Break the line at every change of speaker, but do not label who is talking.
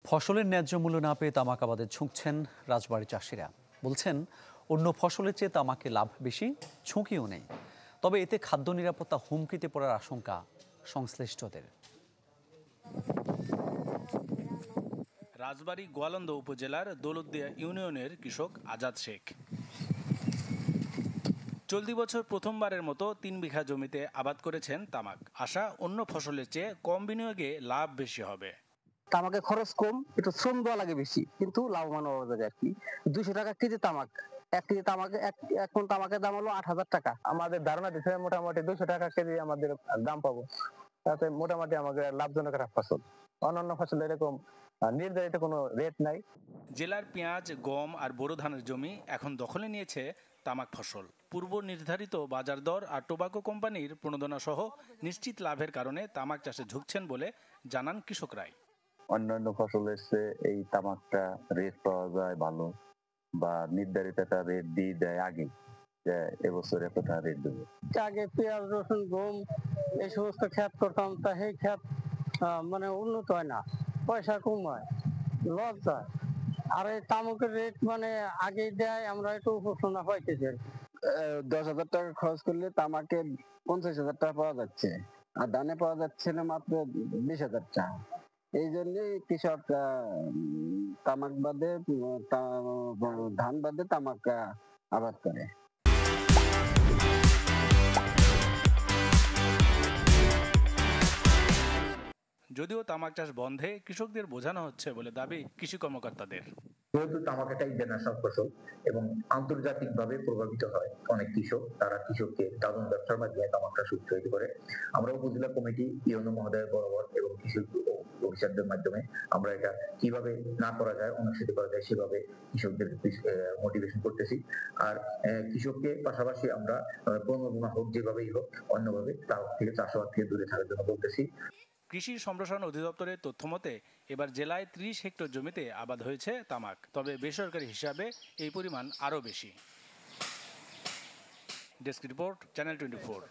ফসলের ন্যায্য মূল্য না পেয়ে তামাক আবাদে ঝুঁকছেন রাজবাড়ী চাষিরা। বলছেন অন্য ফসলের চেয়ে তামাকে লাভ বেশি, ঝুঁকিও নেই। তবে এতে খাদ্য নিরাপত্তা হুমকিতে পড়ার আশঙ্কা সংশ্লিষ্টদের।
রাজবাড়ী গোয়ালন্দ উপজেলার দৌলতদিয়া ইউনিয়নের কৃষক আজাদ শেখ চলতি বছর প্রথমবারের মতো ৩ বিঘা জমিতে আবাদ করেছেন তামাক। আশা অন্য ফসলের চেয়ে কম বিনিয়োগে লাভ বেশি হবে।
তামাকের খরচ কম, একটু শ্রম দেওয়া লাগে বেশি, কিন্তু লাভবান হওয়া যায় আর কি। 200 টাকা কেজি তামাক, 1 কেজি তামাকে এক মণ তামাকের দাম হলো 8,000 টাকা। আমাদের ধারণা দিচ্ছে মোটামুটি 200 টাকা কেজি আমাদের দাম পাবো। তাতে মোটামুটি আমাদের লাভজনক একটা ফসল। অন্যান্য ফসল এরকম নির্ধারিত কোনো রেট নাই।
জেলার পেঁয়াজ, গম আর বোরো ধানের জমি এখন দখলে নিয়েছে তামাক ফসল। পূর্ব নির্ধারিত বাজার দর আর টোবাকো কোম্পানির প্রণোদনা সহ নিশ্চিত লাভের কারণে তামাক চাষে ঝুঁকছেন বলে জানান কৃষকরাই।
অন্যান্য ফসলের চেয়ে এই তামাকটা রেট পাওয়া যায় ভালো, বা নির্ধারিত একটা রেট দিয়ে দেয় আগে, এবছর এতটা রেট দেবে।
আগে পেঁয়াজ, রসুন, গম এই সমস্ত ক্ষেত করতাম, তা সেই ক্ষেত মানে উন্নত হয় না, পয়সা কম হয়, লস যায়। আর এই তামাকের রেট মানে আগেই দেয়, আমরা একটু উপশমনা পাইতেছি। 10,000 টাকা খরচ করলে তামাকে 50,000 টাকা পাওয়া যাচ্ছে, আর ধানে পাওয়া যাচ্ছে না মাত্র 20,000 টাকা। এই জন্য কৃষক তামাক বাদে ধান বাদে তামাক আবাদ করে।
যদিও তামাক চাষ বন্ধে কৃষকদের বোঝানো হচ্ছে বলে দাবি কৃষি কর্মকর্তাদের।
যেহেতু তামাক একটা ইন্টারন্যাশনাল ফসল এবং আন্তর্জাতিকভাবে প্রভাবিত হয়, অনেক কৃষক তারা কৃষককে দাদন ব্যবসার মাধ্যমে তামাকটা উৎসাহিত করে। আমরা উপজেলা কমিটি, ইউনো মহোদয় বরাবর এবং কৃষক অফিসারদের মাধ্যমে আমরা এটা কিভাবে না করা যায়, অনুষ্ঠিত করা যায় সেভাবে কৃষকদের মোটিভেশন করতেছি। আর কৃষককে পাশাপাশি আমরা প্রণোদনা হোক, যেভাবেই হোক, অন্যভাবে তামাক থেকে, চাষাবাদ থেকে দূরে থাকার জন্য বলতেছি।
কৃষি সম্প্রসারণ অধিদপ্তরের তথ্য মতে এবার জেলায় 30 হেক্টর জমিতে আবাদ হয়েছে তামাক। তবে বেসরকারি হিসাবে এই পরিমাণ আরও বেশি। Desk report, channel 24।